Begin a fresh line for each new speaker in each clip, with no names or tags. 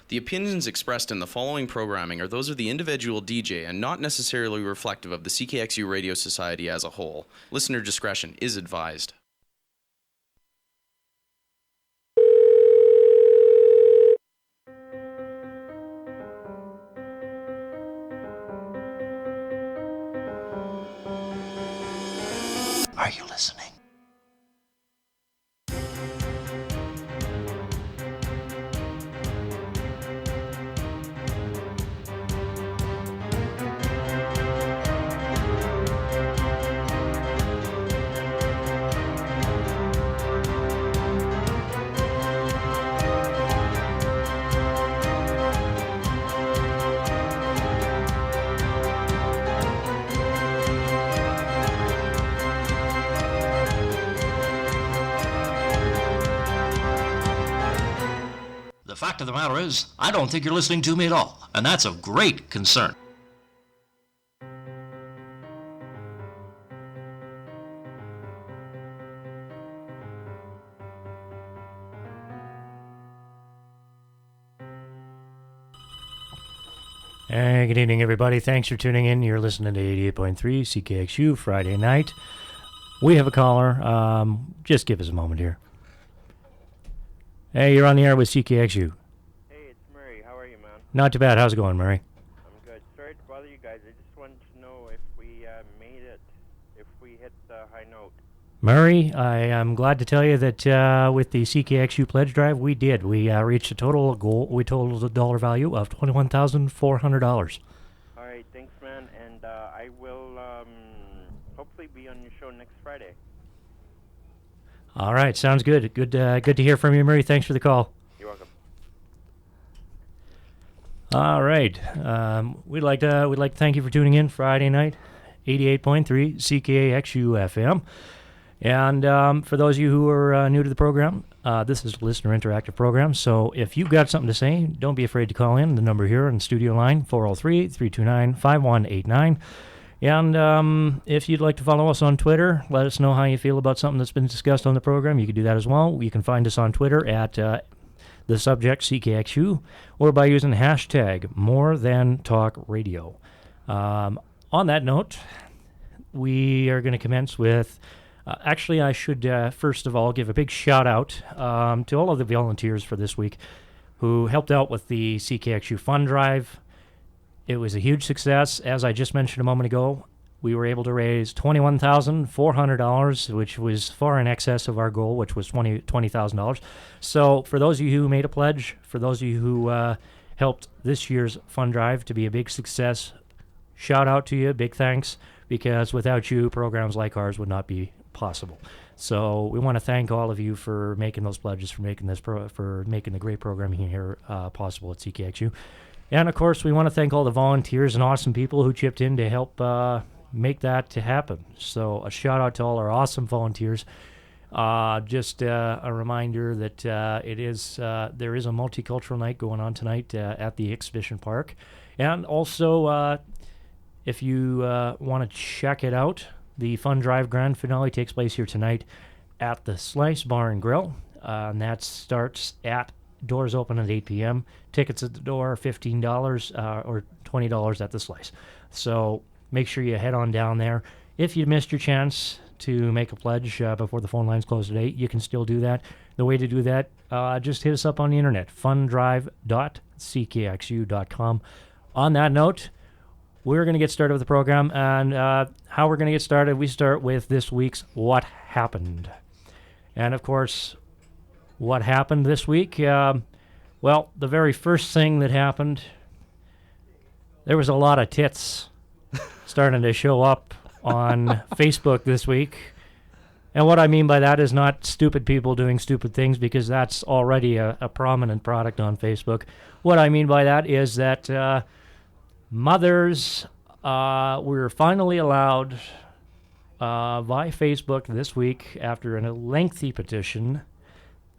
The opinions expressed in the following programming are those of the individual DJ and not necessarily reflective of the CKXU Radio Society as a whole. Listener discretion is advised.
Are you listening? The fact of the matter is, I don't think you're listening to me at all, and that's of great concern.
Hey, good evening, everybody. Thanks for tuning in. You're listening to 88.3 CKXU Friday night. We have a caller. Just give us a moment here. Hey, you're on the air with CKXU.
Hey, it's Murray. How are you, man?
Not too bad. How's it going, Murray?
I'm good. Sorry to bother you guys. I just wanted to know if we made it, if we hit the high note.
Murray, I am glad to tell you that with the CKXU pledge drive, we did. We reached a total goal. We totaled a dollar value of $21,400.
All right, thanks, man. And I will hopefully be on your show next Friday.
All right, sounds good. Good to hear from you, Murray. Thanks for the call.
You're welcome.
All right, we'd like to thank you for tuning in Friday night, 88.3 CKXU FM. And for those of you who are new to the program, this is a listener interactive program. So if you've got something to say, don't be afraid to call in. The number here on the studio line, 403-329-5189. And if you'd like to follow us on Twitter, let us know how you feel about something that's been discussed on the program. You can do that as well. You can find us on Twitter at the subject CKXU or by using hashtag #MoreThanTalkRadio. On that note, we are going to commence with... actually, I should first of all give a big shout out to all of the volunteers for this week who helped out with the CKXU Fund Drive. It was a huge success. As I just mentioned a moment ago, we were able to raise $21,400, which was far in excess of our goal, which was $20,000. So for those of you who made a pledge, for those of you who helped this year's Fund Drive to be a big success, shout out to you, big thanks, because without you, programs like ours would not be possible. So we want to thank all of you for making those pledges, for making this for making the great programming here possible at CKXU. And of course, we want to thank all the volunteers and awesome people who chipped in to help make that to happen. So a shout out to all our awesome volunteers. Just a reminder that there is a multicultural night going on tonight at the Exhibition Park. And also, if you want to check it out, the Fun Drive Grand Finale takes place here tonight at the Slice Bar and Grill. And that starts at doors open at 8 p.m. Tickets at the door are $15 or $20 at the Slice. So make sure you head on down there. If you missed your chance to make a pledge before the phone lines close at 8, you can still do that. The way to do that, just hit us up on the internet, fundrive.ckxu.com. On that note, we're going to get started with the program, and how we're going to get started, we start with this week's What Happened. And, of course, what happened this week? Well, the very first thing that happened, there was a lot of tits starting to show up on Facebook this week. And what I mean by that is not stupid people doing stupid things, because that's already a prominent product on Facebook. What I mean by that is that mothers were finally allowed by Facebook this week, after a lengthy petition.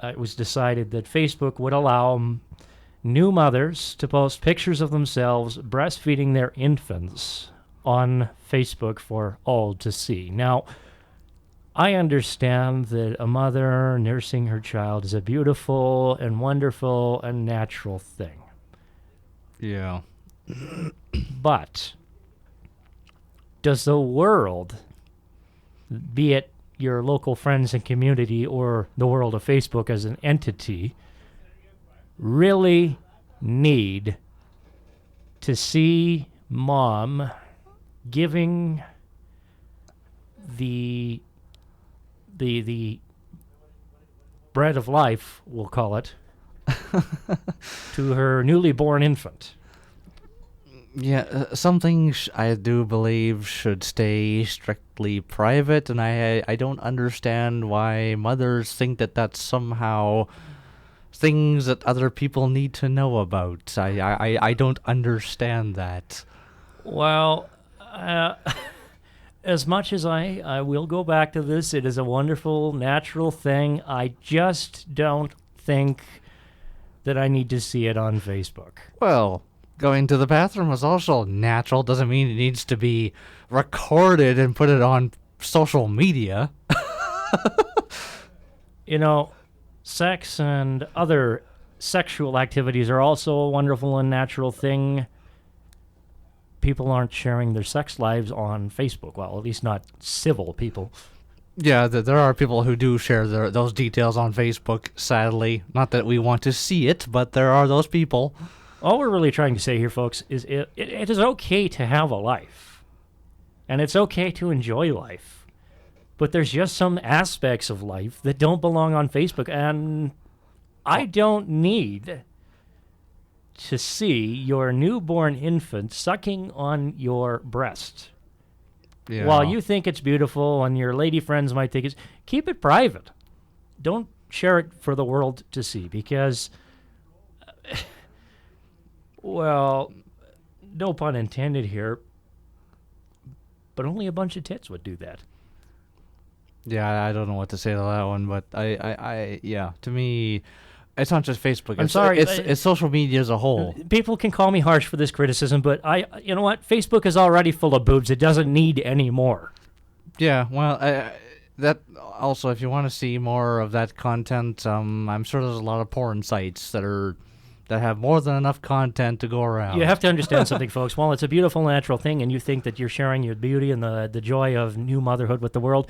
It was decided that Facebook would allow new mothers to post pictures of themselves breastfeeding their infants on Facebook for all to see. Now, I understand that a mother nursing her child is a beautiful and wonderful and natural thing.
Yeah.
But does the world, be it your local friends and community or the world of Facebook as an entity, really need to see mom giving the bread of life, we'll call it, to her newly born infant?
Yeah, some things I do believe should stay strictly private, and I don't understand why mothers think that that's somehow things that other people need to know about. I don't understand that.
Well, as much as I will go back to this, it is a wonderful, natural thing. I just don't think that I need to see it on Facebook.
Well, going to the bathroom is also natural. Doesn't mean it needs to be recorded and put it on social media.
You know, sex and other sexual activities are also a wonderful and natural thing. People aren't sharing their sex lives on Facebook. Well, at least not civil people.
Yeah, there are people who do share those details on Facebook, sadly. Not that we want to see it, but there are those people.
All we're really trying to say here, folks, is it is okay to have a life. And it's okay to enjoy life. But there's just some aspects of life that don't belong on Facebook. And I don't need to see your newborn infant sucking on your breast.
Yeah.
While you think it's beautiful and your lady friends might think it's... Keep it private. Don't share it for the world to see because... Well, no pun intended here, but only a bunch of tits would do that.
Yeah, I don't know what to say to that one, but yeah, to me, it's not just Facebook.
I'm sorry,
it's social media as a whole.
People can call me harsh for this criticism, but you know what? Facebook is already full of boobs. It doesn't need any more.
Yeah, well, that also, if you want to see more of that content, I'm sure there's a lot of porn sites that have more than enough content to go around.
You have to understand something, folks. While it's a beautiful, natural thing, and you think that you're sharing your beauty and the joy of new motherhood with the world,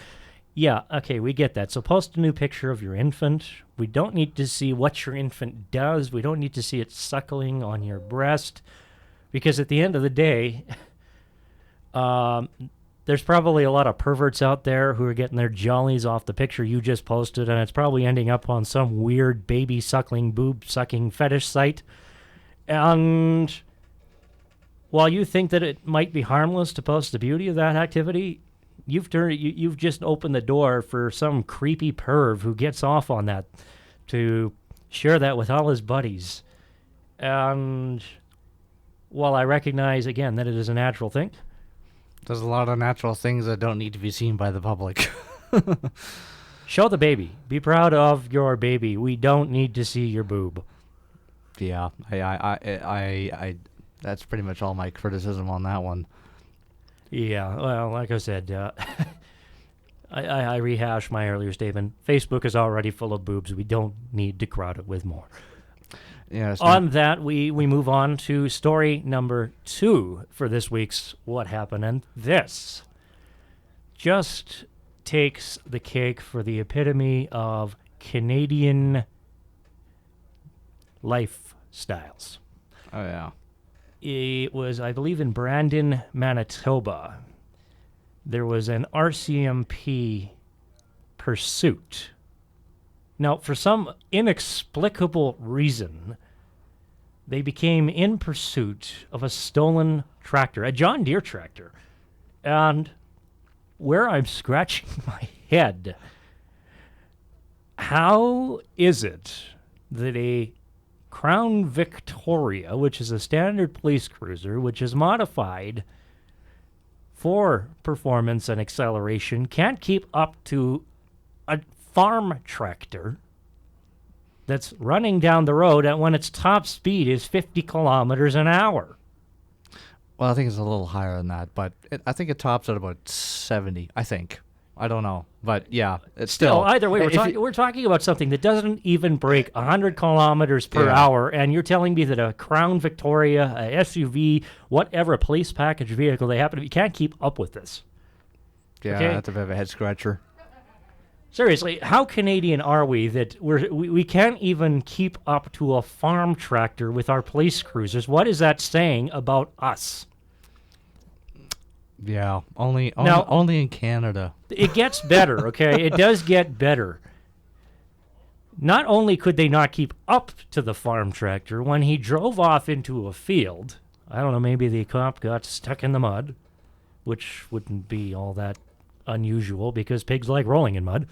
yeah, okay, we get that. So post a new picture of your infant. We don't need to see what your infant does. We don't need to see it suckling on your breast. Because at the end of the day, there's probably a lot of perverts out there who are getting their jollies off the picture you just posted, and it's probably ending up on some weird baby suckling, boob sucking fetish site. And while you think that it might be harmless to post the beauty of that activity, you've just opened the door for some creepy perv who gets off on that to share that with all his buddies. And while I recognize, again, that it is a natural thing,
there's a lot of natural things that don't need to be seen by the public.
show the baby. Be proud of your baby. We don't need to see your boob.
Yeah, I that's pretty much all my criticism on that one.
Yeah, well, like I said, I rehash my earlier statement. Facebook is already full of boobs. We don't need to crowd it with more.
Yeah.
On that, we move on to story number 2 for this week's What Happened. And this just takes the cake for the epitome of Canadian lifestyles.
Oh, yeah.
It was, I believe, in Brandon, Manitoba. There was an RCMP pursuit. Now, for some inexplicable reason, they became in pursuit of a stolen tractor, a John Deere tractor. And where I'm scratching my head, how is it that a Crown Victoria, which is a standard police cruiser, which is modified for performance and acceleration, can't keep up to a farm tractor that's running down the road at when its top speed is 50 kilometers an hour?
Well, I think it's a little higher than that, but I think it tops at about 70, I think. I don't know. But yeah, it's
Still,
still.
either way,
if you-
we're talking about something that doesn't even break 100 kilometers per
Yeah.
hour, and you're telling me that a Crown Victoria, a SUV, whatever, a police package vehicle they happen to be, can't keep up with this.
Yeah,
okay.
that's a bit of a head scratcher.
Seriously, how Canadian are we that we can't even keep up to a farm tractor with our police cruisers? What is that saying about us?
Yeah, only in Canada.
It gets better, okay? It does get better. Not only could they not keep up to the farm tractor, when he drove off into a field, I don't know, maybe the cop got stuck in the mud, which wouldn't be all that unusual because pigs like rolling in mud.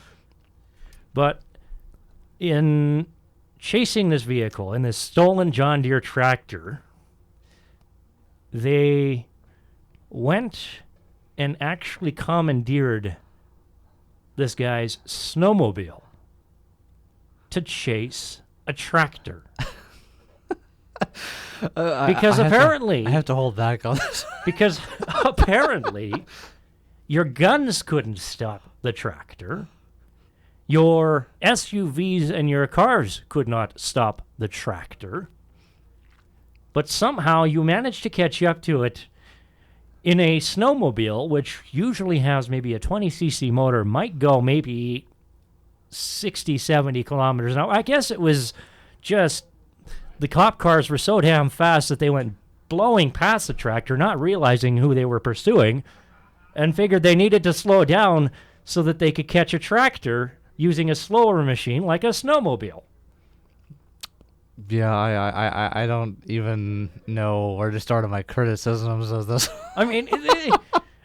But in chasing this vehicle, in this stolen John Deere tractor, they went and actually commandeered this guy's snowmobile to chase a tractor. Because apparently...
I have to hold back on this.
Because apparently your guns couldn't stop the tractor. Your SUVs and your cars could not stop the tractor. But somehow you managed to catch up to it in a snowmobile, which usually has maybe a 20cc motor, might go maybe 60, 70 kilometers an hour. I guess it was just the cop cars were so damn fast that they went blowing past the tractor, not realizing who they were pursuing, and figured they needed to slow down so that they could catch a tractor using a slower machine like a snowmobile.
Yeah, I don't even know where to start on my criticisms of this.
I mean,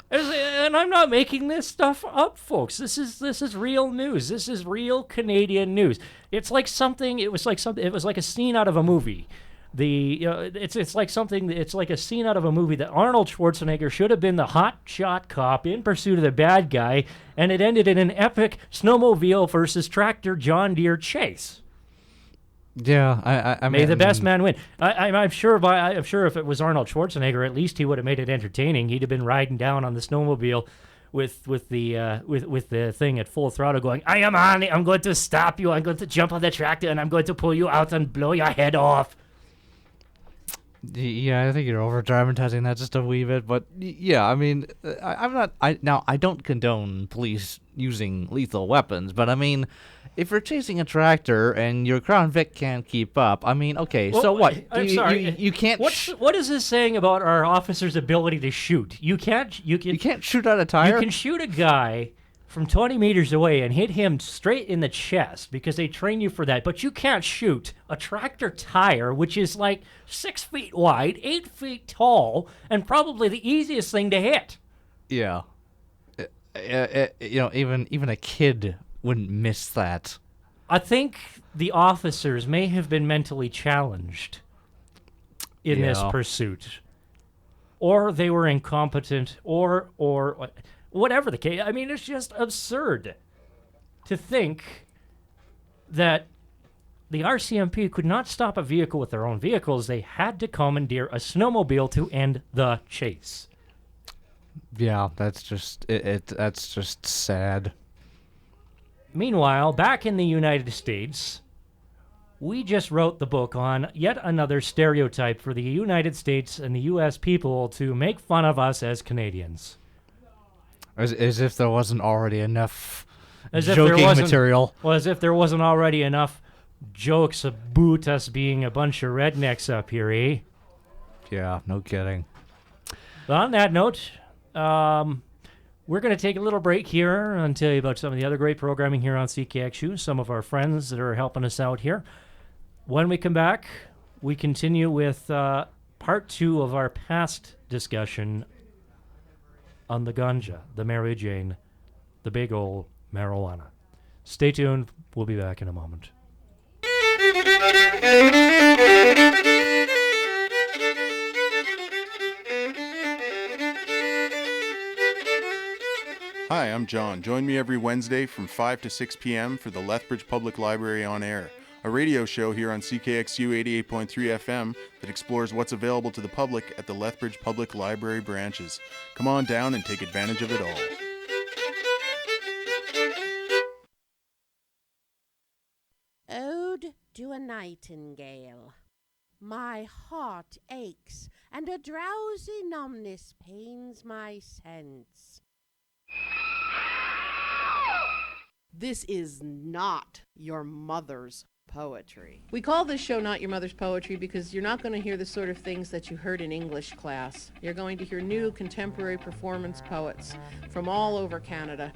and I'm not making this stuff up, folks. This is real news. This is real Canadian news. It was like a scene out of a movie. It's like a scene out of a movie that Arnold Schwarzenegger should have been the hot shot cop in pursuit of the bad guy, and it ended in an epic snowmobile versus tractor John Deere chase.
Yeah, I
May
mean,
the best man win. I'm sure if it was Arnold Schwarzenegger, at least he would have made it entertaining. He'd have been riding down on the snowmobile with the thing at full throttle, going, "I am on it. I'm going to stop you. I'm going to jump on the tractor and I'm going to pull you out and blow your head off."
Yeah, I think you're over dramatizing that just a wee bit, but yeah, I mean, I don't condone police using lethal weapons, but I mean, if you're chasing a tractor and your Crown Vic can't keep up, I mean, okay,
Well,
so what?
I'm sorry.
You can't.
What is this saying about our officers' ability to shoot? You can't
shoot out a tire.
You can shoot a guy from 20 meters away and hit him straight in the chest because they train you for that. But you can't shoot a tractor tire, which is like 6 feet wide, 8 feet tall, and probably the easiest thing to hit.
Yeah. Even a kid wouldn't miss that.
I think the officers may have been mentally challenged in this pursuit. Or they were incompetent, or whatever the case. I mean, it's just absurd to think that the RCMP could not stop a vehicle with their own vehicles. They had to commandeer a snowmobile to end the chase.
Yeah, that's just that's just sad.
Meanwhile, back in the United States, we just wrote the book on yet another stereotype for the United States and the U.S. people to make fun of us as Canadians.
As if there wasn't already enough
joking
material.
Well, as if there wasn't already enough jokes about us being a bunch of rednecks up here, eh?
Yeah, no kidding.
But on that note, we're going to take a little break here and tell you about some of the other great programming here on CKXU, some of our friends that are helping us out here. When we come back, we continue with part 2 of our past discussion on the ganja, the Mary Jane, the big old marijuana. Stay tuned. We'll be back in a moment.
Hi, I'm John. Join me every Wednesday from 5 to 6 p.m. for the Lethbridge Public Library on Air, a radio show here on CKXU 88.3 FM that explores what's available to the public at the Lethbridge Public Library branches. Come on down and take advantage of it all.
to a nightingale. My heart aches, and a drowsy numbness pains my sense.
This is not your mother's poetry.
We call this show Not Your Mother's Poetry because you're not going to hear the sort of things that you heard in English class. You're going to hear new contemporary performance poets from all over Canada.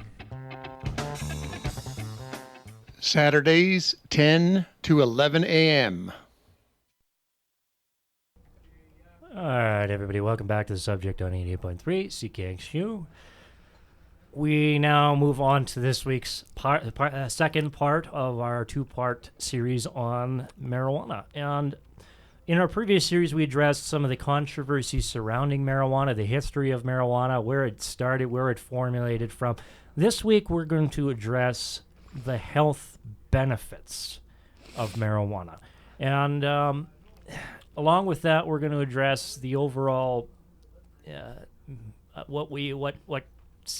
Saturdays, 10 to 11 a.m.
All right, everybody, welcome back to The Subject on 88.3 CKXU. We now move on to this week's second part of our two-part series on marijuana. And in our previous series, we addressed some of the controversy surrounding marijuana, the history of marijuana, where it started, where it formulated from. This week, we're going to address the health benefits of marijuana. And along with that, we're going to address the overall what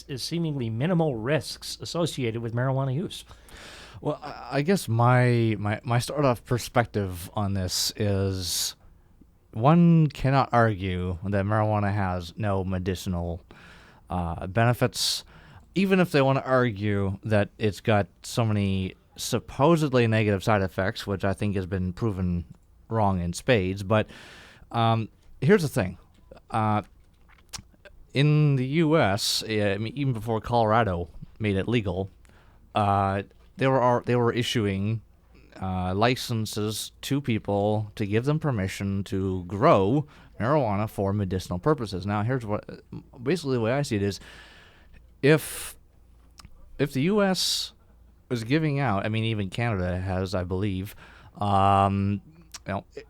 is seemingly minimal risks associated with marijuana use.
Well, I guess my start off perspective on this is one cannot argue that marijuana has no medicinal benefits, even if they want to argue that it's got so many supposedly negative side effects, which I think has been proven wrong in spades. But here's the thing. In the U.S., even before Colorado made it legal, they were issuing licenses to people to give them permission to grow marijuana for medicinal purposes. Now, here's basically the way I see it is, if the U.S. was giving out, even Canada has, I believe,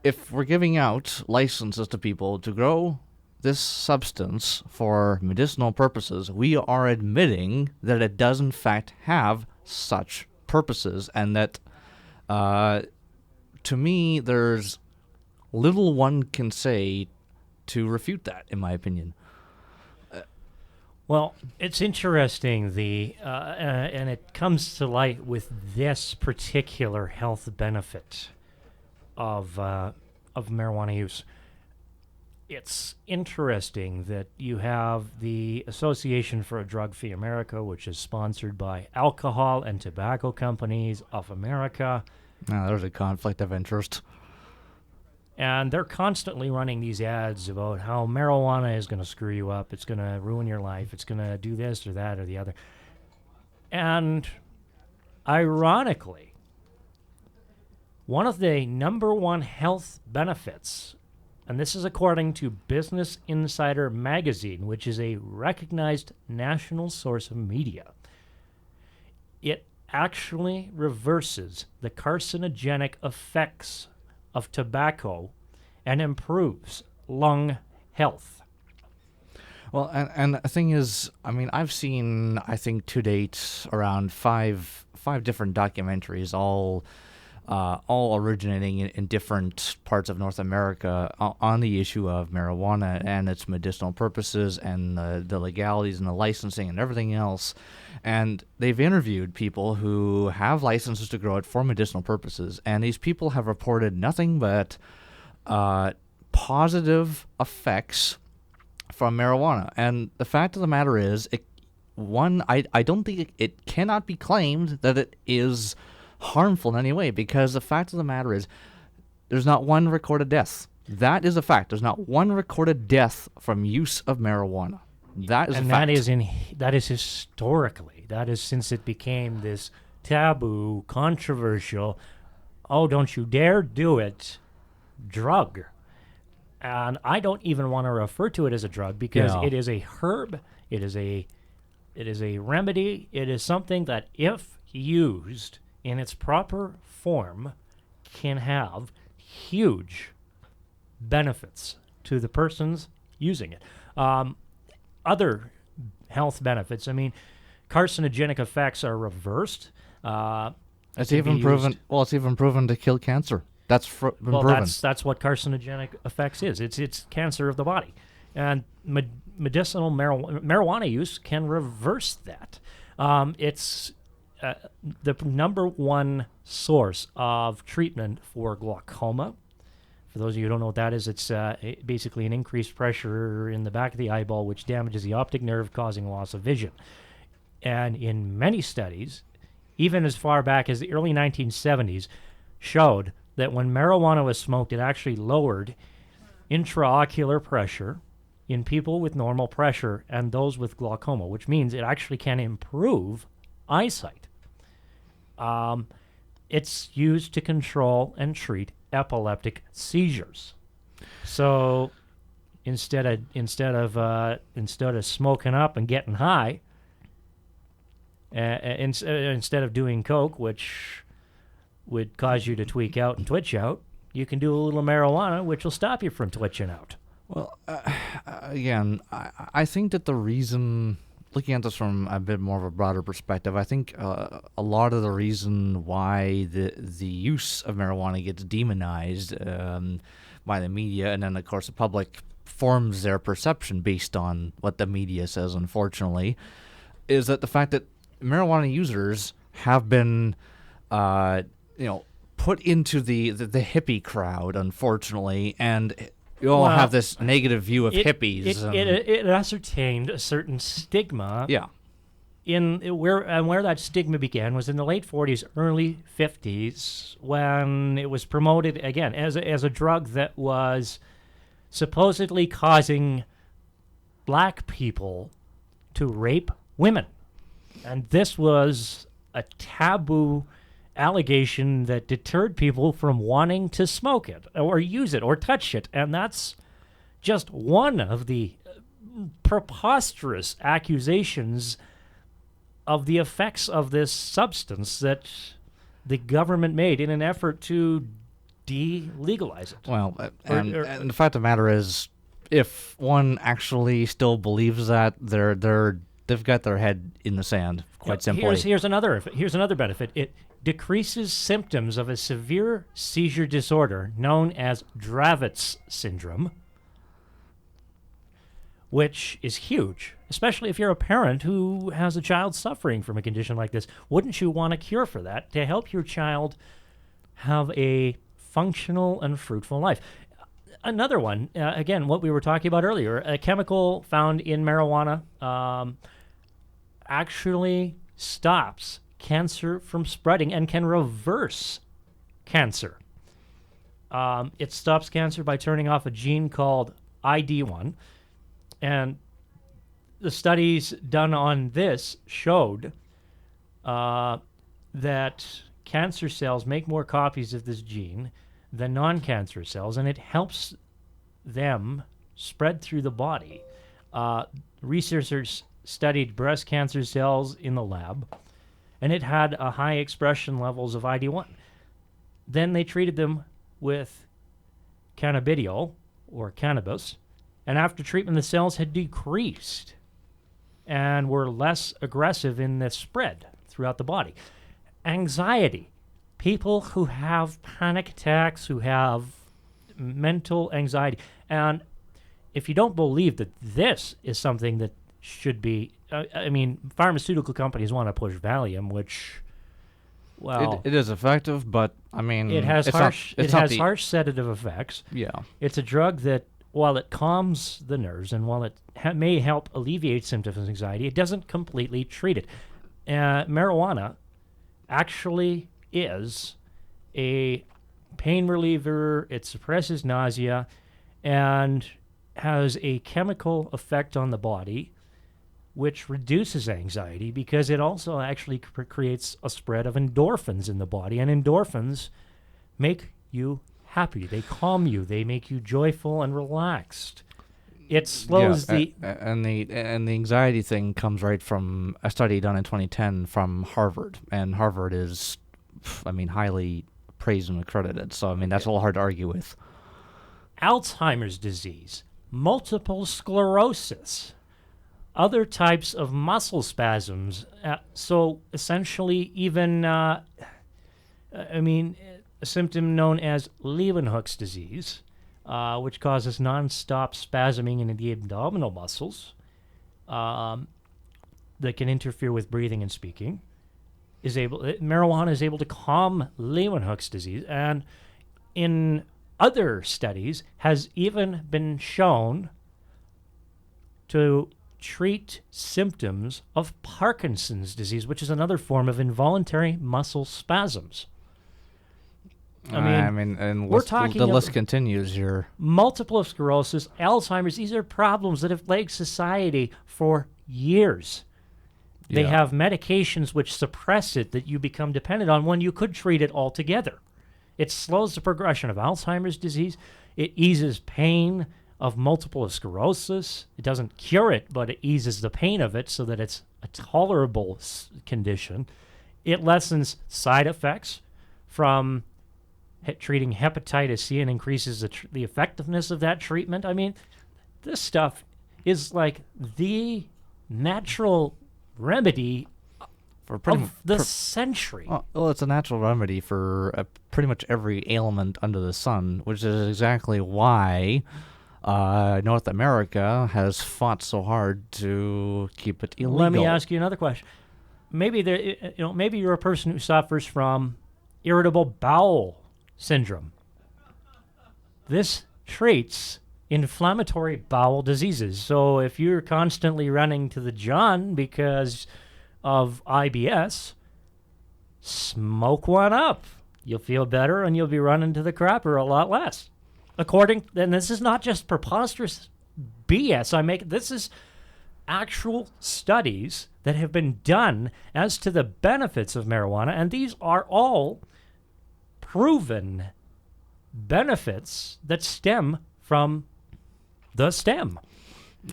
if we're giving out licenses to people to grow this substance for medicinal purposes, we are admitting that it does in fact have such purposes, and that to me there's little one can say to refute that, in my opinion.
Well, it's interesting, and it comes to light with this particular health benefit of marijuana use. It's interesting that you have the Association for a Drug-Free America, which is sponsored by Alcohol and Tobacco Companies of America.
Now, there's a conflict of interest.
And they're constantly running these ads about how marijuana is going to screw you up, it's going to ruin your life, it's going to do this or that or the other. And ironically, one of the number one health benefits, and this is according to Business Insider magazine, which is a recognized national source of media, it actually reverses the carcinogenic effects of tobacco and improves lung health.
Well, and the thing is, I've seen, I think to date, around five different documentaries, all originating in different parts of North America on the issue of marijuana and its medicinal purposes and the legalities and the licensing and everything else. And they've interviewed people who have licenses to grow it for medicinal purposes, and these people have reported nothing but positive effects from marijuana. And the fact of the matter is, I don't think it cannot be claimed that it is harmful in any way, because the fact of the matter is there's not one recorded death. That is a fact. There's not one recorded death from use of marijuana. That is a fact.
That is historically. That is since it became this taboo, controversial, oh, don't you dare do it, drug. And I don't even want to refer to it as a drug, because it is a herb, it is a remedy, it is something that, if used in its proper form, can have huge benefits to the persons using it. Other health benefits, carcinogenic effects are reversed.
It's even proven. Well, it's even proven to kill cancer. That's been proven.
That's what carcinogenic effects is. It's cancer of the body, and medicinal marijuana use can reverse that. It's the number one source of treatment for glaucoma. For those of you who don't know what that is, it's basically an increased pressure in the back of the eyeball, which damages the optic nerve, causing loss of vision. And in many studies, even as far back as the early 1970s, showed that when marijuana was smoked, it actually lowered intraocular pressure in people with normal pressure and those with glaucoma, which means it actually can improve eyesight. It's used to control and treat epileptic seizures. So instead of smoking up and getting high, instead of doing coke, which would cause you to tweak out and twitch out, you can do a little marijuana, which will stop you from twitching out.
Well, again, I think that the reason, looking at this from a bit more of a broader perspective, I think a lot of the reason why the use of marijuana gets demonized by the media, and then, of course, the public forms their perception based on what the media says, unfortunately, is that the fact that marijuana users have been, put into the hippie crowd, unfortunately, and you all have this negative view of hippies.
It ascertained a certain stigma.
Yeah.
Where that stigma began was in the late 40s, early 50s, when it was promoted again as a drug that was supposedly causing black people to rape women. And this was a taboo allegation that deterred people from wanting to smoke it or use it or touch it. And that's just one of the preposterous accusations of the effects of this substance that the government made in an effort to delegalize it.
Well, and the fact of the matter is, if one actually still believes that, they've got their head in the sand, quite simply.
Here's another benefit. It decreases symptoms of a severe seizure disorder known as Dravet's syndrome, which is huge, especially if you're a parent who has a child suffering from a condition like this. Wouldn't you want a cure for that to help your child have a functional and fruitful life? Another one, again, what we were talking about earlier, a chemical found in marijuana actually stops cancer from spreading and can reverse cancer. It stops cancer by turning off a gene called ID1. And the studies done on this showed that cancer cells make more copies of this gene than non-cancer cells, and it helps them spread through the body. Researchers studied breast cancer cells in the lab, and it had a high expression levels of ID1. Then they treated them with cannabidiol, or cannabis, and after treatment, the cells had decreased and were less aggressive in the spread throughout the body. Anxiety. People who have panic attacks, who have mental anxiety. And if you don't believe that this is something that should be, pharmaceutical companies want to push Valium, which, well,
it is effective, but
it has harsh sedative effects.
Yeah,
it's a drug that, while it calms the nerves and while it may help alleviate symptoms of anxiety, it doesn't completely treat it. Marijuana actually is a pain reliever. It suppresses nausea and has a chemical effect on the body which reduces anxiety, because it also actually creates a spread of endorphins in the body, and endorphins make you happy. They calm you. They make you joyful and relaxed. It slows the
anxiety thing comes right from a study done in 2010 from Harvard, and Harvard is, highly praised and accredited. So that's a little hard to argue with.
Alzheimer's disease, multiple sclerosis, other types of muscle spasms. So essentially, even a symptom known as Leeuwenhoek's disease, which causes nonstop spasming in the abdominal muscles that can interfere with breathing and speaking, marijuana is able to calm Leeuwenhoek's disease, and in other studies has even been shown to treat symptoms of Parkinson's disease, which is another form of involuntary muscle spasms.
And
we're talking
the list continues here.
Multiple sclerosis, Alzheimer's, these are problems that have plagued society for years. They have medications which suppress it that you become dependent on when you could treat it altogether. It slows the progression of Alzheimer's disease. It eases pain of multiple sclerosis. It doesn't cure it, but it eases the pain of it so that it's a tolerable condition. It lessens side effects from treating hepatitis C and increases the effectiveness of that treatment. I mean, this stuff is like the natural remedy
for
the century.
Well, it's a natural remedy for pretty much every ailment under the sun, which is exactly why North America has fought so hard to keep it illegal.
Let me ask you another question. Maybe maybe you're a person who suffers from irritable bowel syndrome. This treats inflammatory bowel diseases. So if you're constantly running to the John because of IBS, smoke one up. You'll feel better and you'll be running to the crapper a lot less. And this is not just preposterous BS. This is actual studies that have been done as to the benefits of marijuana, and these are all proven benefits that stem from the stem.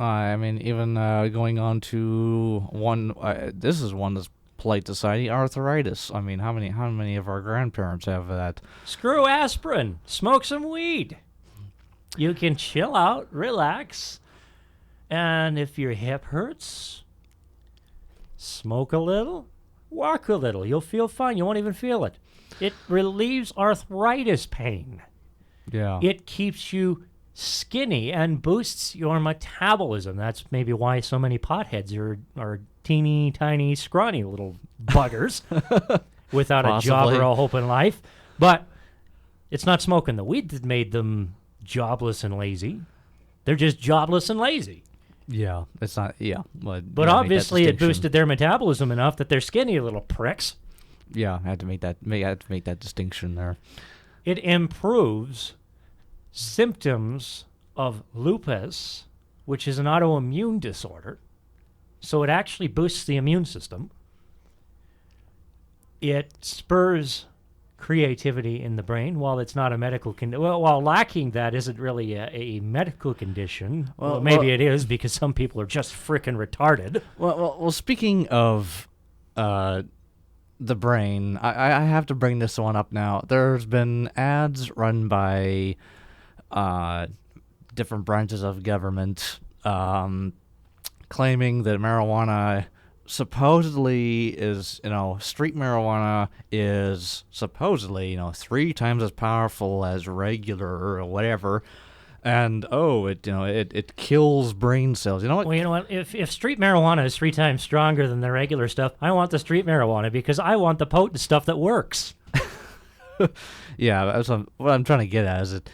Even going on to one, this is one that's polite society, arthritis. How many of our grandparents have that?
Screw aspirin. Smoke some weed. You can chill out, relax, and if your hip hurts, smoke a little, walk a little. You'll feel fine. You won't even feel it. It relieves arthritis pain.
Yeah.
It keeps you skinny and boosts your metabolism. That's maybe why so many potheads are teeny tiny scrawny little buggers without a job or a hope in life. But it's not smoking the weed that made them jobless and lazy. They're just jobless and lazy.
Yeah, it's not. Yeah,
but obviously it boosted their metabolism enough that they're skinny little pricks.
Yeah, I had to make that distinction there.
It improves symptoms of lupus, which is an autoimmune disorder. So it actually boosts the immune system. It spurs creativity in the brain. While it's not a medical condition, while lacking that isn't really a medical condition. Well, maybe it is, because some people are just frickin' retarded.
Well, speaking of the brain, I have to bring this one up now. There's been ads run by different branches of government claiming that marijuana supposedly is, street marijuana is supposedly, 3 times as powerful as regular or whatever. And it kills brain cells. You know what?
Well, you know what? If street marijuana is 3 times stronger than the regular stuff, I want the street marijuana because I want the potent stuff that works.
Yeah, that's what I'm trying to get at is that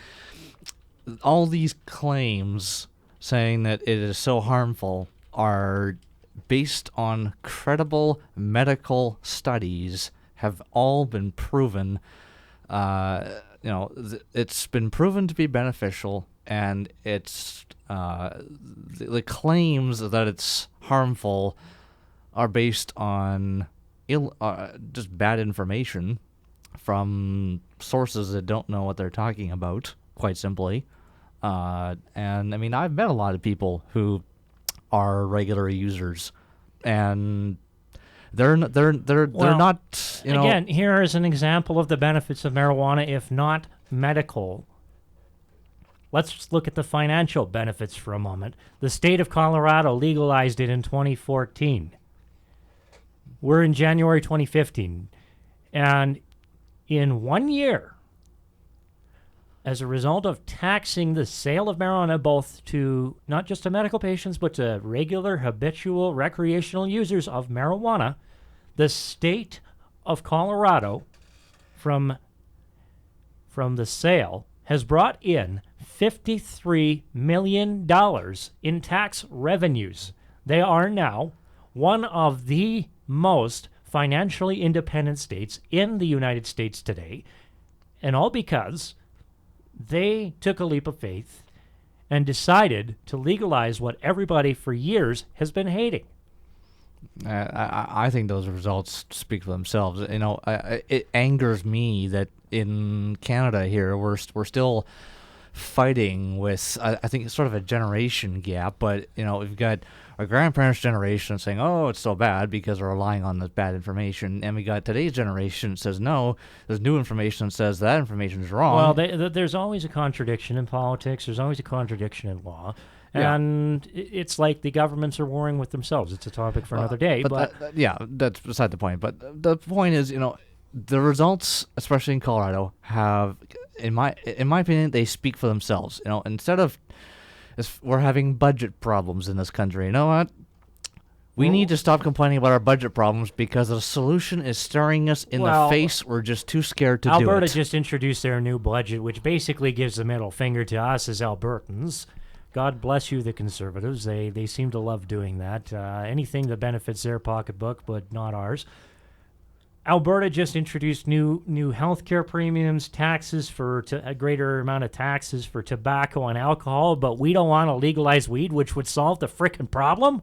all these claims saying that it is so harmful are based on credible medical studies, have all been proven. It's been proven to be beneficial, and it's the claims that it's harmful are based on just bad information from sources that don't know what they're talking about, quite simply. And I've met a lot of people who are regular users, and they're not.
Again, here is an example of the benefits of marijuana, if not medical. Let's look at the financial benefits for a moment. The state of Colorado legalized it in 2014. We're in January 2015, and in 1 year, as a result of taxing the sale of marijuana both to not just to medical patients but to regular, habitual, recreational users of marijuana, the state of Colorado from the sale has brought in $53 million in tax revenues. They are now one of the most financially independent states in the United States today, and all because they took a leap of faith and decided to legalize what everybody for years has been hating.
I think those results speak for themselves. You know, it angers me that in Canada here we're still fighting with, I think it's sort of a generation gap, but, you know, we've got our grandparents' generation saying, oh, it's so bad because they're relying on this bad information, and we got today's generation that says, no, there's new information that says that information is wrong.
Well, there's always a contradiction in politics. There's always a contradiction in law. And it's like the governments are warring with themselves. It's a topic for another day. But
that's beside the point. But the point is, you know, the results, especially in Colorado, have, in my opinion, they speak for themselves. You know, instead of we're having budget problems in this country, you know what? We need to stop complaining about our budget problems because the solution is staring us in the face. We're just too scared to do it.
Alberta just introduced their new budget, which basically gives the middle finger to us as Albertans. God bless you, the Conservatives. They seem to love doing that. Anything that benefits their pocketbook, but not ours. Alberta just introduced new health care premiums, taxes for a greater amount of taxes for tobacco and alcohol, but we don't want to legalize weed, which would solve the frickin' problem.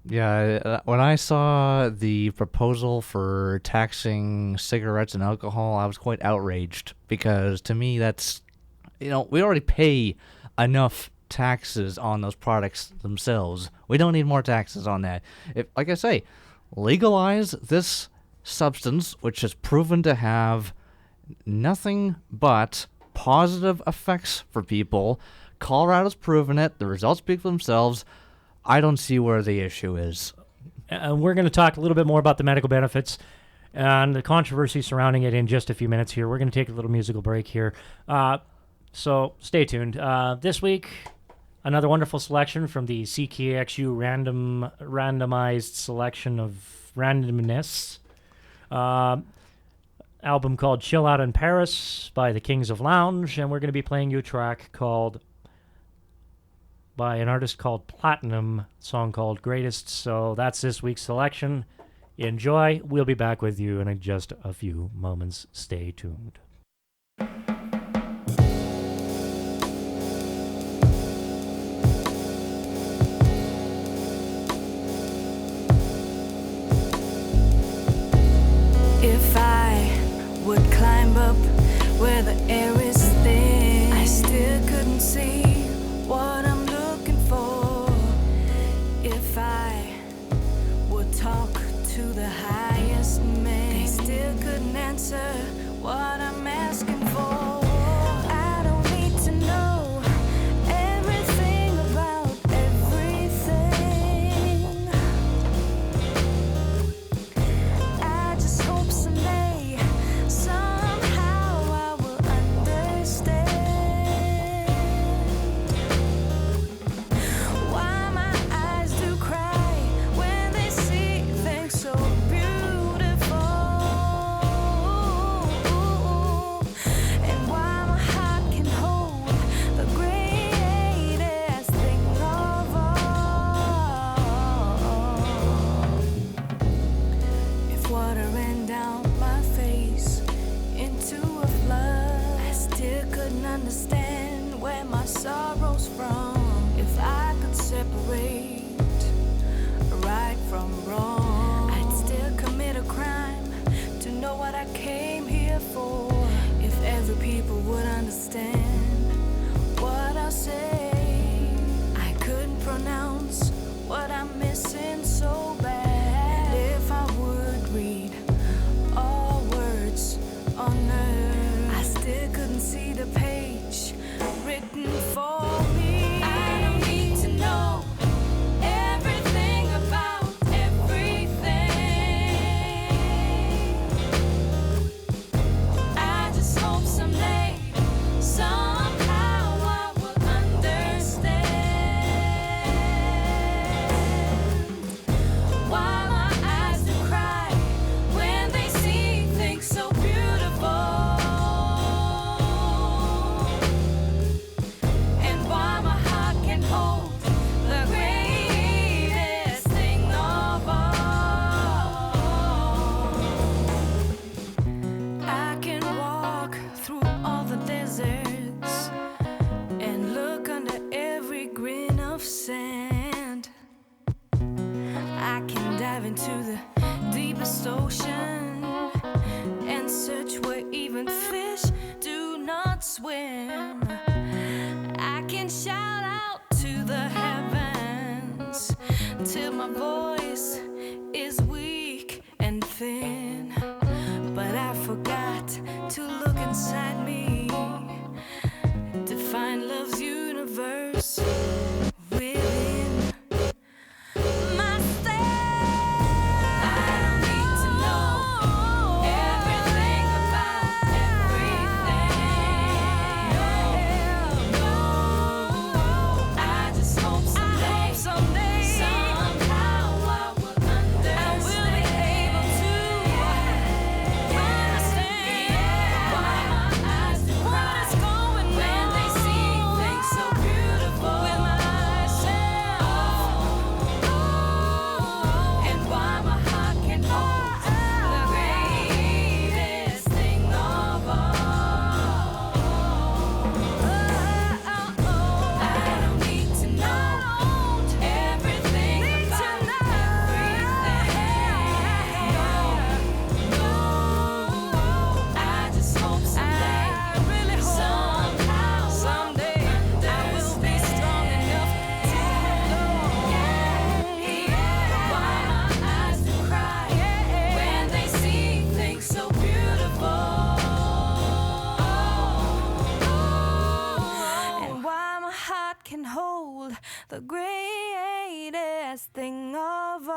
Yeah, when I saw the proposal for taxing cigarettes and alcohol, I was quite outraged because to me that's, you know, we already pay enough taxes on those products themselves. We don't need more taxes on that. If, like I say, legalize this substance, which has proven to have nothing but positive effects for people. Colorado's proven it. The results speak for themselves. I don't see where the issue is.
We're going to talk a little bit more about the medical benefits and the controversy surrounding it in just a few minutes here. We're going to take a little musical break here. So stay tuned. This week, another wonderful selection from the CKXU randomized selection of randomness. Album called Chill Out in Paris by the Kings of Lounge, and we're going to be playing you a track by an artist called Platinum, song called Greatest. So that's this week's selection. Enjoy. We'll be back with you in just a few moments. Stay tuned.
If I would climb up where the air is thin, I still couldn't see what I'm looking for. If I would talk to the highest man, they still couldn't answer what I'm asking for. I don't need to know everything about everything. I just hope someday, somehow I will understand why my eyes do cry when they see things so beautiful, and why my heart can hold the greatest thing of all. If water ran down my face into a flood, I still couldn't understand where my sorrow's from. If I could separate right from wrong, I'd still commit a crime to know what I came here for. If every people would understand what I say, I couldn't pronounce what I'm missing so bad. And if I would read all words on earth, I still couldn't see the page written for me. I don't need to know everything about everything. I just hope someday, someday universe within myself. I don't need to know everything about everything. No, I just hope someday, somehow I will understand. I will be able to understand why my eyes do cry when they see things so beautiful with myself, and why my heart can hold the greatest thing of all. I don't need to know everything about everything. No, I just hope someday, somehow, someday, I will be strong enough to know why my eyes do cry when they see things so beautiful, and why my heart can hold the greatest thing of all.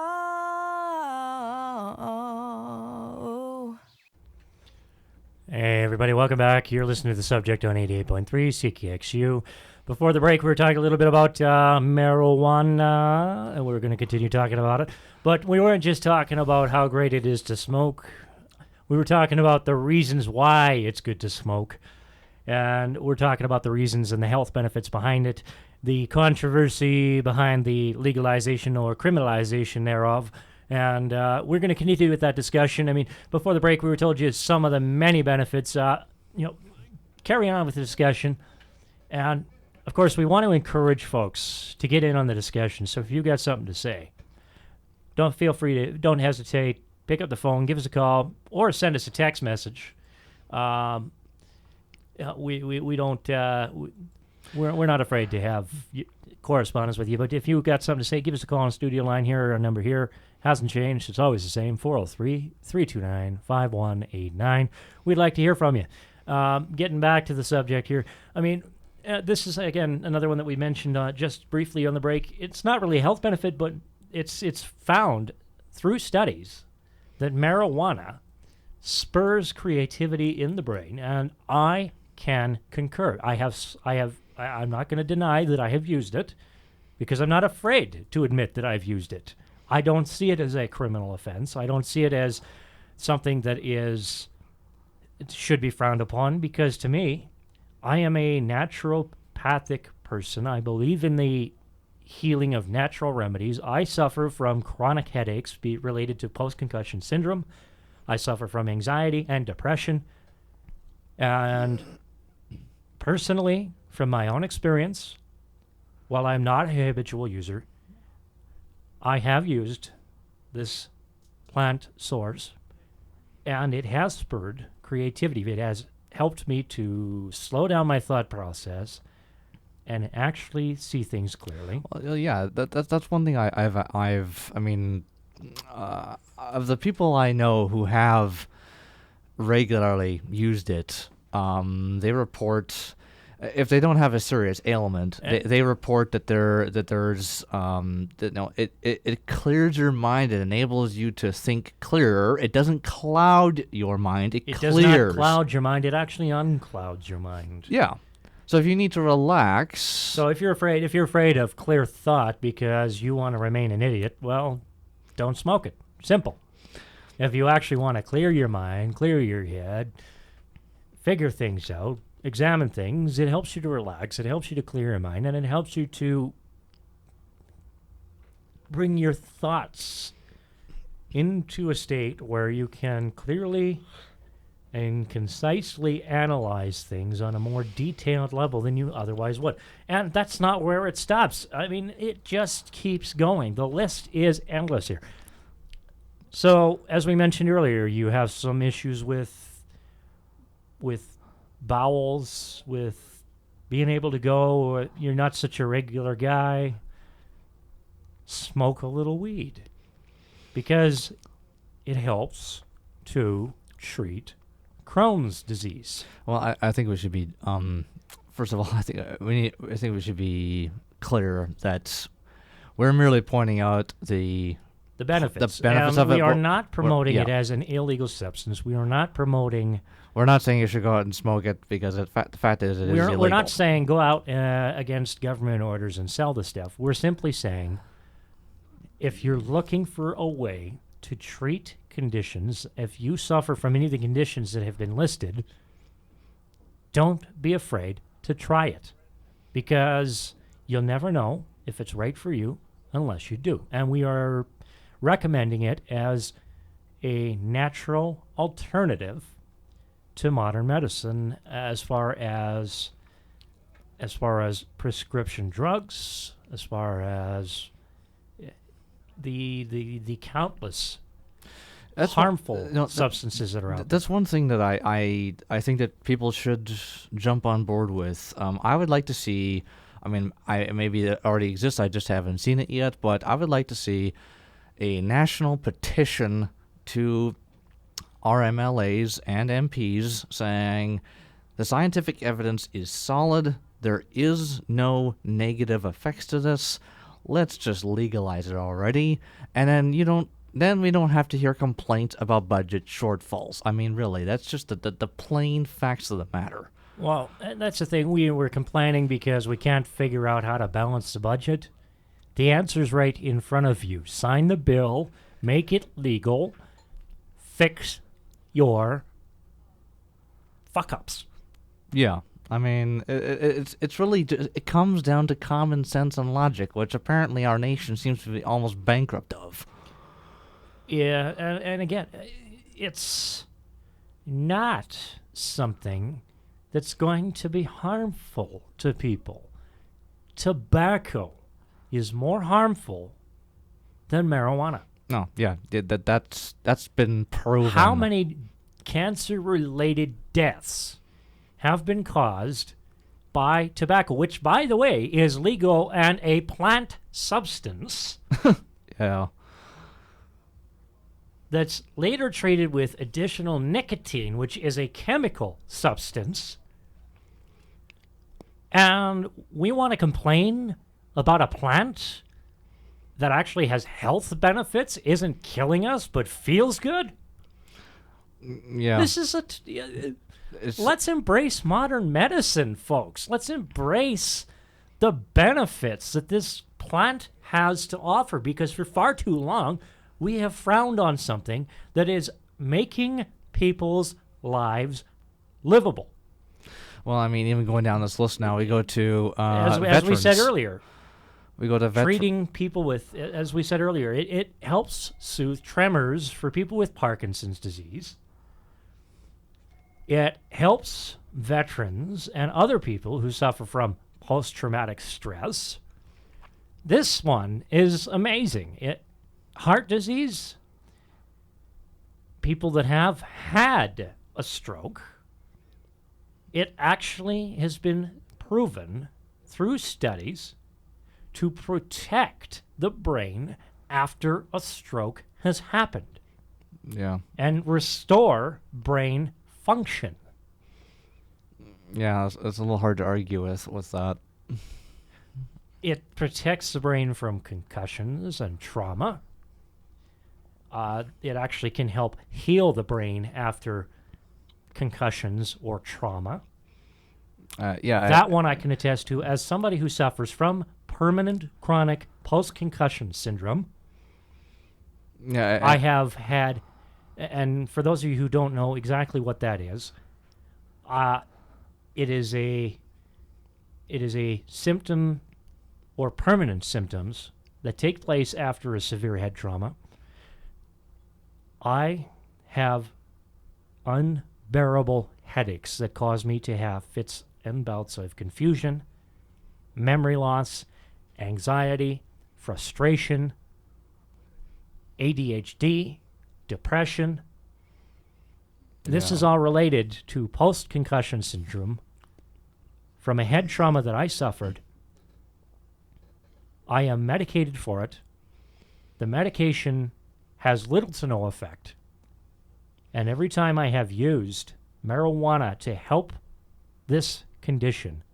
Hey, everybody, welcome back. You're listening to The Subject on 88.3 CKXU. Before the break, we were talking a little bit about marijuana, and we're going to continue talking about it. But we weren't just talking about how great it is to smoke. We were talking about the reasons why it's good to smoke. And we're talking about the reasons and the health benefits behind it, the controversy behind the legalization or criminalization thereof. And we're going to continue with that discussion. I mean, before the break, we were told you some of the many benefits. Carry on with the discussion. And, of course, we want to encourage folks to get in on the discussion. So if you've got something to say, don't hesitate. Pick up the phone, give us a call, or send us a text message. We're not afraid to have correspondence with you. But if you've got something to say, give us a call on the studio line here. Our number here hasn't changed. It's always the same, 403-329-5189. We'd like to hear from you. Getting back to the subject here, I mean, this is, again, another one that we mentioned just briefly on the break. It's not really a health benefit, but it's found through studies that marijuana spurs creativity in the brain, and I can concur. I'm not going to deny that I have used it, because I'm not afraid to admit that I've used it. I don't see it as a criminal offense. I don't see it as something that it should be frowned upon, because to me, I am a naturopathic person. I believe in the healing of natural remedies. I suffer from chronic headaches related to post-concussion syndrome. I suffer from anxiety and depression. And personally, from my own experience, while I'm not a habitual user, I have used this plant source, and it has spurred creativity. It has helped me to slow down my thought process and actually see things clearly.
Well, yeah, that's one thing of the people I know who have regularly used it, they report, if they don't have a serious ailment, they report that it clears your mind. It enables you to think clearer. It doesn't cloud your mind. It clears.
Does not cloud your mind. It actually unclouds your mind.
Yeah. So if you need to relax.
So if you're afraid of clear thought because you want to remain an idiot, well, don't smoke it. Simple. If you actually want to clear your mind, clear your head, figure things out, examine things, it helps you to relax, it helps you to clear your mind, and it helps you to bring your thoughts into a state where you can clearly and concisely analyze things on a more detailed level than you otherwise would. And that's not where it stops. I mean, it just keeps going. The list is endless here. So, as we mentioned earlier, you have some issues with bowels, with being able to go, you're not such a regular guy. Smoke a little weed, because it helps to treat Crohn's disease.
Well, I think we should be first of all, I think I think we should be clear that we're merely pointing out the
benefits.
The benefits of it.
We are not promoting
yeah.
it as an illegal substance. We are not promoting.
We're not saying you should go out and smoke it because the fact is it is illegal.
We're not saying go out against government orders and sell the stuff. We're simply saying if you're looking for a way to treat conditions, if you suffer from any of the conditions that have been listed, don't be afraid to try it, because you'll never know if it's right for you unless you do. And we are recommending it as a natural alternative to modern medicine as far as prescription drugs, as far as the countless harmful substances that are out there.
That's one thing that I think that people should jump on board with. I would like to see, maybe it already exists, I just haven't seen it yet, but I would like to see a national petition to RMLAs and MPs saying the scientific evidence is solid, there is no negative effects to this, let's just legalize it already, and then we don't have to hear complaints about budget shortfalls. I mean, really, that's just the plain facts of the matter.
Well, that's the thing. We were complaining because we can't figure out how to balance the budget. The answer's right in front of you. Sign the bill, make it legal, fix your fuck-ups.
Yeah. I mean, it's really, it comes down to common sense and logic, which apparently our nation seems to be almost bankrupt of.
Yeah, and again, it's not something that's going to be harmful to people. Tobacco is more harmful than marijuana.
No, yeah, that's been proven.
How many cancer-related deaths have been caused by tobacco, which, by the way, is legal and a plant substance?
Yeah.
That's later treated with additional nicotine, which is a chemical substance. And we want to complain about a plant that actually has health benefits, isn't killing us, but feels good?
Yeah.
This is let's embrace modern medicine, folks. Let's embrace the benefits that this plant has to offer, because for far too long, we have frowned on something that is making people's lives livable.
Well, I mean, even going down this list now, we go to
as we said earlier.
We go to
treating people with, as we said earlier, it helps soothe tremors for people with Parkinson's disease. It helps veterans and other people who suffer from post-traumatic stress. This one is amazing. Heart disease, people that have had a stroke, it actually has been proven through studies to protect the brain after a stroke has happened.
Yeah.
And restore brain function.
Yeah, it's a little hard to argue with that.
It protects the brain from concussions and trauma. It actually can help heal the brain after concussions or trauma. That one I can attest to as somebody who suffers from permanent chronic post-concussion syndrome.
Yeah,
I have had, and for those of you who don't know exactly what that is, it is a symptom or permanent symptoms that take place after a severe head trauma. I have unbearable headaches that cause me to have fits and bouts of confusion, memory loss, anxiety, frustration, ADHD, depression. This is all related to post-concussion syndrome from a head trauma that I suffered. I am medicated for it. The medication has little to no effect. And every time I have used marijuana to help this condition,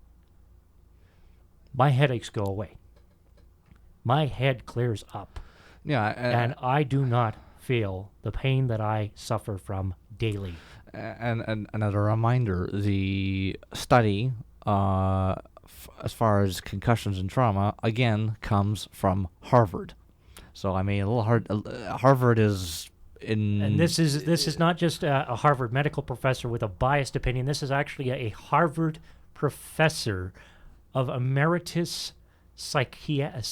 my headaches go away. My head clears up.
Yeah,
and I do not feel the pain that I suffer from daily.
And another reminder, the study, as far as concussions and trauma, again, comes from Harvard. So, I mean, a little hard. Harvard is in...
And this is not just a Harvard medical professor with a biased opinion. This is actually a Harvard professor of emeritus psychiatry.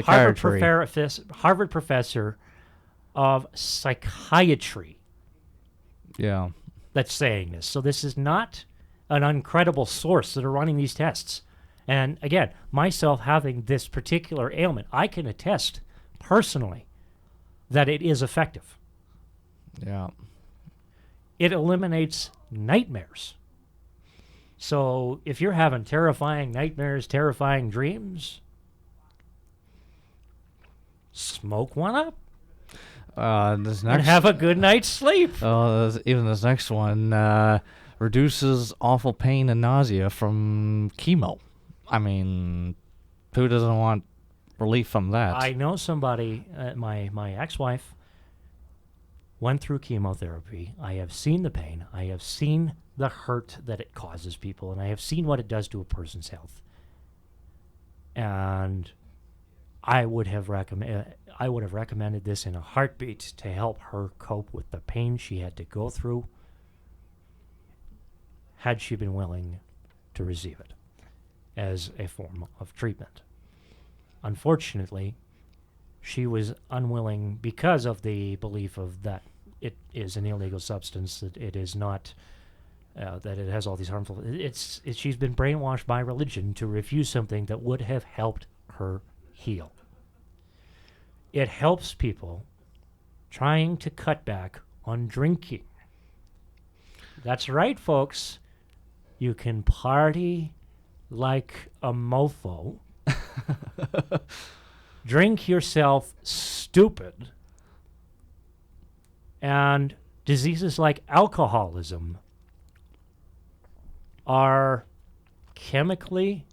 Harvard professor of psychiatry.
Yeah.
That's saying this. So this is not an uncredible source that are running these tests. And again, myself having this particular ailment, I can attest personally that it is effective.
Yeah.
It eliminates nightmares. So if you're having terrifying nightmares, terrifying dreams, smoke one up.
And
have a good night's sleep.
Even this next one reduces awful pain and nausea from chemo. I mean, who doesn't want relief from that?
I know somebody, my ex-wife, went through chemotherapy. I have seen the pain. I have seen the hurt that it causes people, and I have seen what it does to a person's health. And I would have recommended this in a heartbeat to help her cope with the pain she had to go through, had she been willing to receive it as a form of treatment. Unfortunately, she was unwilling because of the belief of that it is an illegal substance, that it is not, that it has all these harmful... she's been brainwashed by religion to refuse something that would have helped her heal. It helps people trying to cut back on drinking. That's right, folks. You can party like a mofo. Drink yourself stupid. And diseases like alcoholism are chemically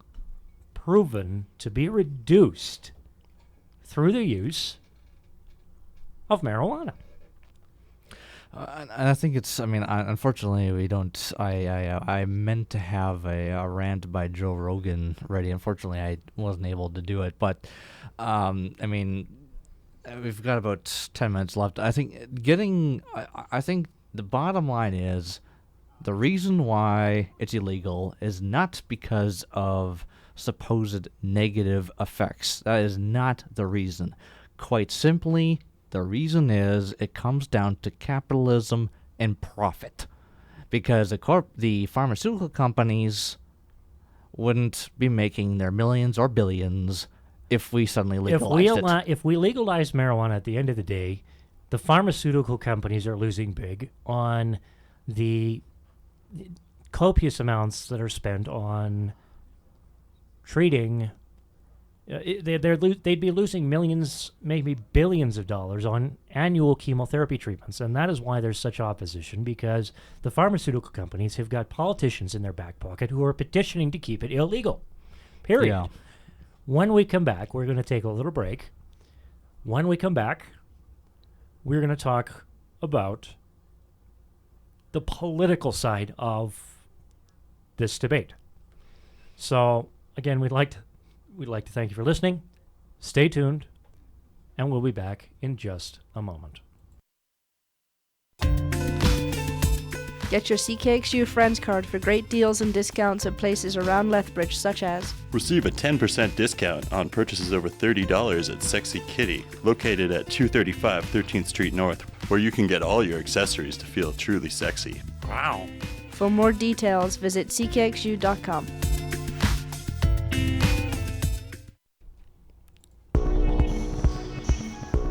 proven to be reduced through the use of marijuana.
And I think it's, I mean, unfortunately, we don't, I meant to have a rant by Joe Rogan ready. Unfortunately, I wasn't able to do it. But, I mean, we've got about 10 minutes left. I think I think the bottom line is the reason why it's illegal is not because of supposed negative effects. That is not the reason. Quite simply, the reason is it comes down to capitalism and profit. Because the pharmaceutical companies wouldn't be making their millions or billions if we suddenly legalized it.
If we legalize marijuana at the end of the day, the pharmaceutical companies are losing big on the copious amounts that are spent on treating. They'd be losing millions, maybe billions of dollars on annual chemotherapy treatments. And that is why there's such opposition, because the pharmaceutical companies have got politicians in their back pocket who are petitioning to keep it illegal. Period.
Yeah.
When we come back, we're going to take a little break. When we come back, we're going to talk about the political side of this debate. So, again, we'd like to thank you for listening. Stay tuned, and we'll be back in just a moment.
Get your CKXU Friends card for great deals and discounts at places around Lethbridge, such as...
Receive a 10% discount on purchases over $30 at Sexy Kitty, located at 235 13th Street North, where you can get all your accessories to feel truly sexy.
Wow.
For more details, visit ckxu.com.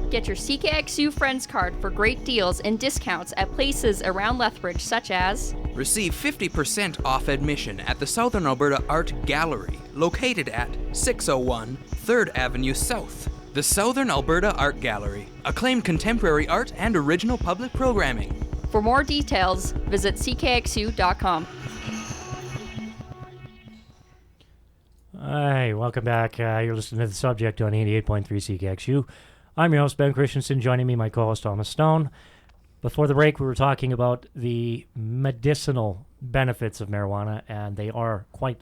Get your CKXU Friends card for great deals and discounts at places around Lethbridge, such as...
Receive 50% off admission at the Southern Alberta Art Gallery, located at 601 3rd Avenue South. The Southern Alberta Art Gallery, acclaimed contemporary art and original public programming.
For more details, visit ckxu.com.
Hi, welcome back. You're listening to The Subject on 88.3 CKXU. I'm your host, Ben Christensen. Joining me, my co-host, Thomas Stone. Before the break, we were talking about the medicinal benefits of marijuana, and they are quite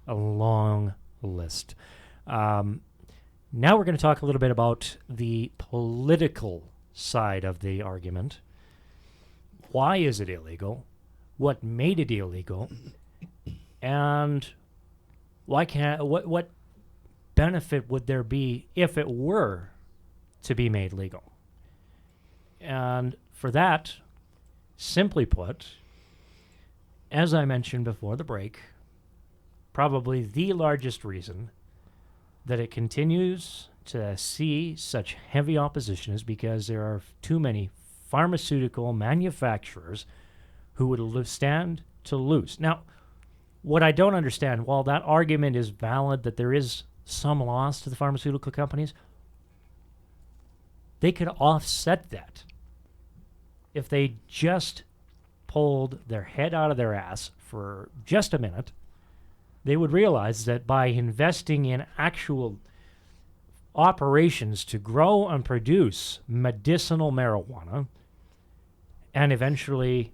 a long list. Now we're going to talk a little bit about the political side of the argument. Why is it illegal? What made it illegal? And what benefit would there be if it were to be made legal? And for that, simply put, as I mentioned before the break, probably the largest reason that it continues to see such heavy opposition is because there are too many pharmaceutical manufacturers who would stand to lose. Now, what I don't understand, while that argument is valid that there is some loss to the pharmaceutical companies, they could offset that if they just pulled their head out of their ass for just a minute. They would realize that by investing in actual operations to grow and produce medicinal marijuana and eventually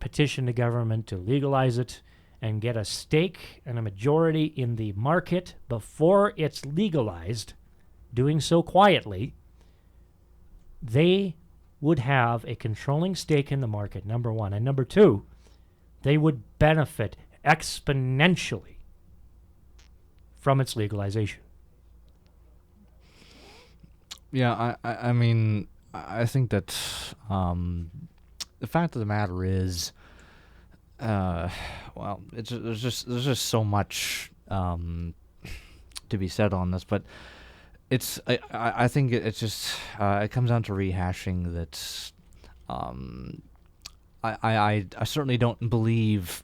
petition the government to legalize it and get a stake and a majority in the market before it's legalized, doing so quietly, they would have a controlling stake in the market, number one. And number two, they would benefit exponentially from its legalization.
Yeah, I mean, I think that the fact of the matter is, well, there's just so much to be said on this, but I think it's just it comes down to rehashing that. I certainly don't believe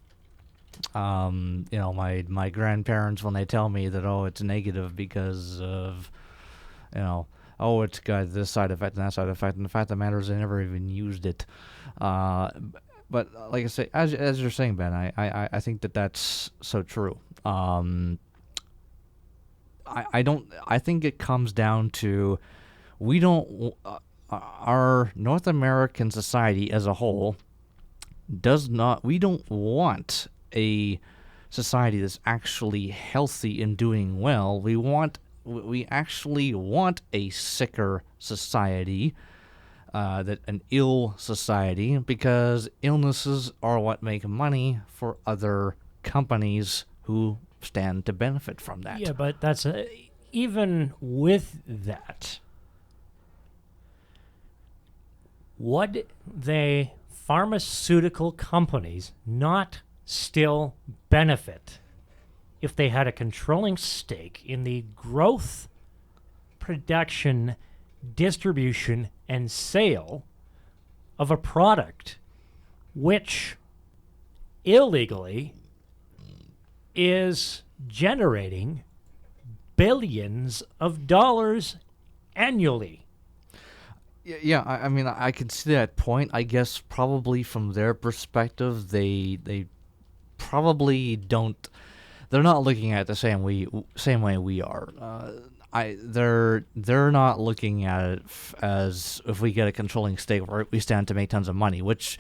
my grandparents when they tell me that it's negative because of it's got this side effect and that side effect, and the fact of the matter is they never even used it. But like I say, as you're saying, Ben, I think that's so true. I think it comes down to our North American society as a whole we don't want a society that's actually healthy and doing well. We actually want a sicker society, an ill society, because illnesses are what make money for other companies who stand to benefit from that.
Yeah, but that's even with that, would the pharmaceutical companies not still benefit if they had a controlling stake in the growth, production, distribution, and sale of a product which illegally is generating billions of dollars annually?
Yeah, I mean, I can see that point. I guess probably from their perspective, they probably don't. They're not looking at it the same way we are. They're not looking at it as if we get a controlling stake, we stand to make tons of money, which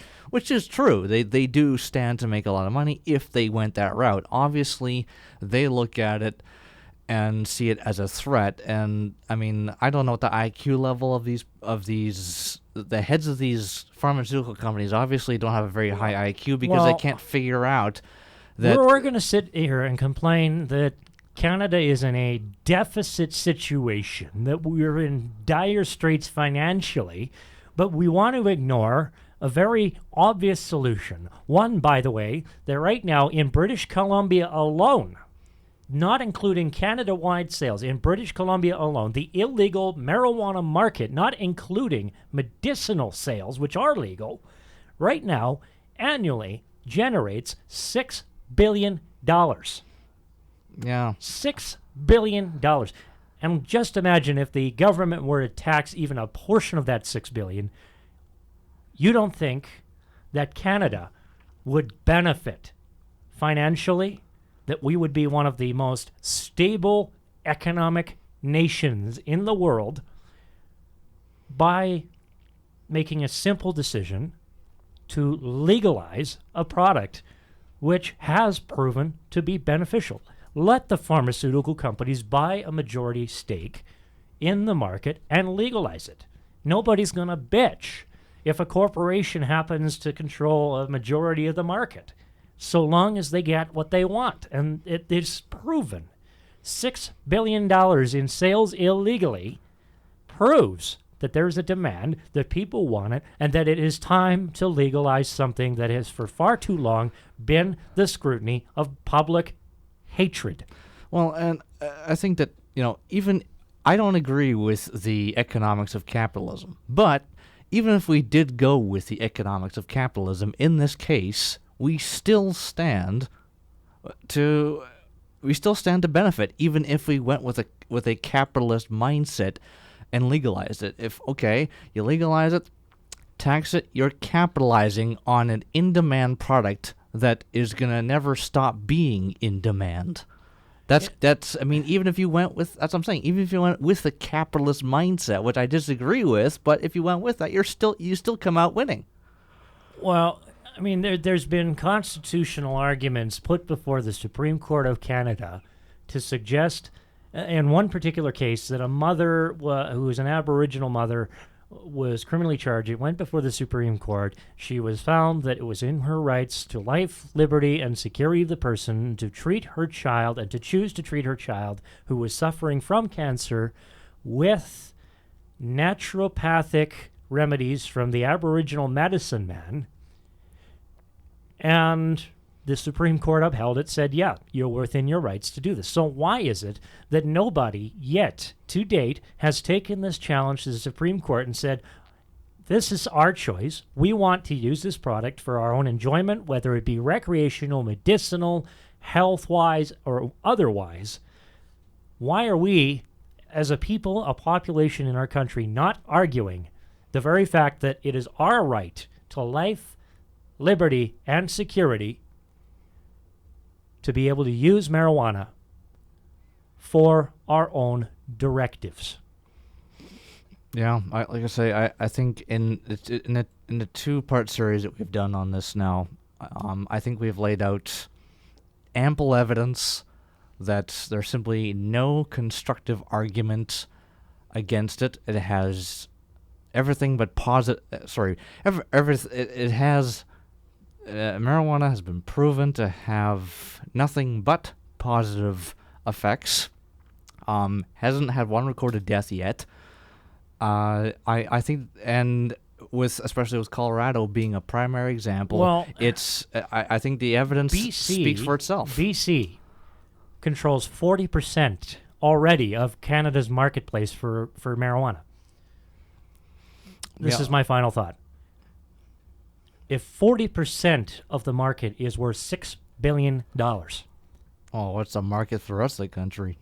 is true. They do stand to make a lot of money if they went that route. Obviously, they look at it and see it as a threat. And I mean, I don't know what the IQ level of the heads of these pharmaceutical companies obviously don't have a very high IQ because they can't figure out that
we're going to sit here and complain that Canada is in a deficit situation, that we're in dire straits financially, but we want to ignore a very obvious solution. One, by the way, that right now in British Columbia alone, not including Canada-wide sales, in British Columbia alone, the illegal marijuana market, not including medicinal sales, which are legal, right now annually generates $6 billion.
Yeah.
$6 billion. And just imagine if the government were to tax even a portion of that $6 billion, you don't think that Canada would benefit financially that we would be one of the most stable economic nations in the world by making a simple decision to legalize a product which has proven to be beneficial. Let the pharmaceutical companies buy a majority stake in the market and legalize it. Nobody's going to bitch if a corporation happens to control a majority of the market, so long as they get what they want. And it is proven. $6 billion in sales illegally proves that there's a demand, that people want it, and that it is time to legalize something that has for far too long been the scrutiny of public hatred.
Well, and I think that, even I don't agree with the economics of capitalism, but even if we did go with the economics of capitalism, in this case, we still stand to benefit, even if we went with a capitalist mindset and legalized it. If, okay, you legalize it, tax it, you're capitalizing on an in-demand product that is going to never stop being in demand. Even if you went with, that's what I'm saying, even if you went with the capitalist mindset, which I disagree with, but if you went with that, you still come out winning.
Well, there's been constitutional arguments put before the Supreme Court of Canada to suggest, in one particular case, that a mother who was an Aboriginal mother was criminally charged. It went before the Supreme Court. She was found that it was in her rights to life, liberty, and security of the person to treat her child and to choose to treat her child who was suffering from cancer with naturopathic remedies from the Aboriginal medicine man. And the Supreme Court upheld it, said, yeah, you're within your rights to do this. So why is it that nobody yet, to date, has taken this challenge to the Supreme Court and said, this is our choice. We want to use this product for our own enjoyment, whether it be recreational, medicinal, health-wise, or otherwise. Why are we, as a people, a population in our country, not arguing the very fact that it is our right to life, liberty, and security to be able to use marijuana for our own directives?
Yeah, I think in the two-part series that we've done on this now, I think we've laid out ample evidence that there's simply no constructive argument against it. It has everything but positive. It has. Marijuana has been proven to have nothing but positive effects. Hasn't had one recorded death yet. I think, and especially with Colorado being a primary example, I think the evidence speaks for itself.
BC controls 40% already of Canada's marketplace for marijuana. This is my final thought. If 40% of the market is worth $6 billion.
Oh, what's the market for the rest of the country?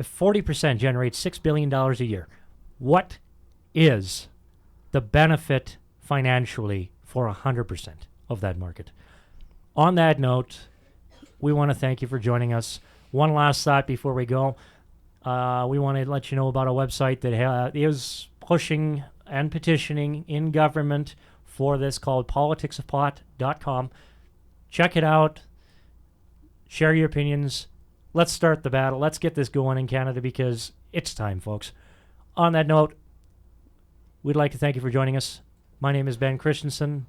If 40% generates $6 billion a year, what is the benefit financially for 100% of that market? On that note, we want to thank you for joining us. One last thought before we go. We want to let you know about a website that is pushing and petitioning in government for this, called politicsofpot.com. Check it out. Share your opinions. Let's start the battle. Let's get this going in Canada, because it's time, folks. On that note, we'd like to thank you for joining us. My name is Ben Christensen.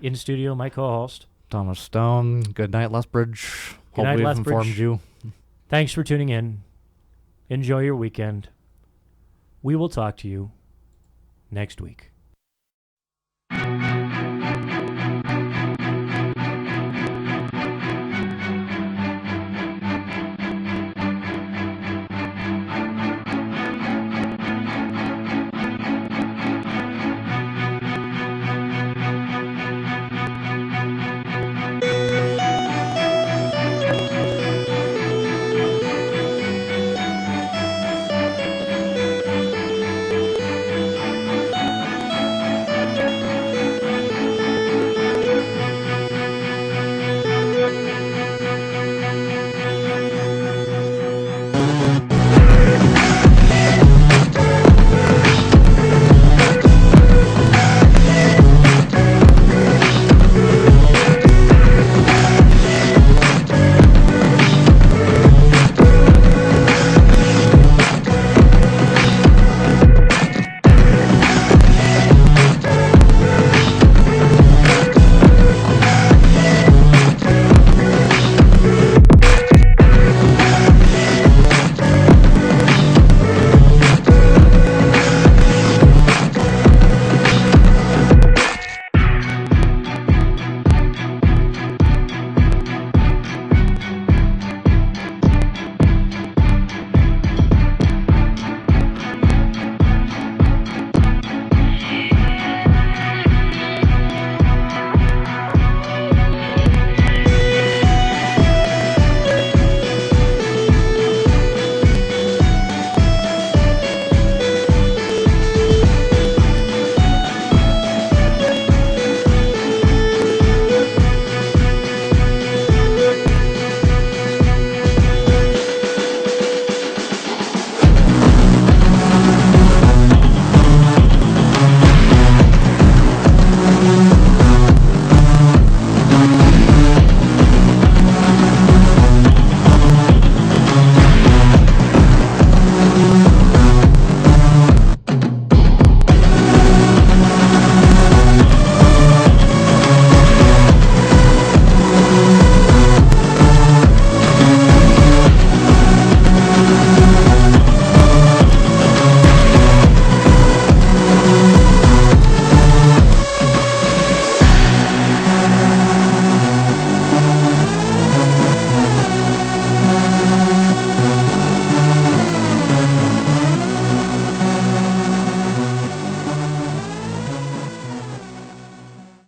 In studio, my co-host
Thomas Stone. Good night, Lethbridge.
Good night,
Hope we've
Lethbridge.
informed you.
Thanks for tuning in. Enjoy your weekend. We will talk to you next week.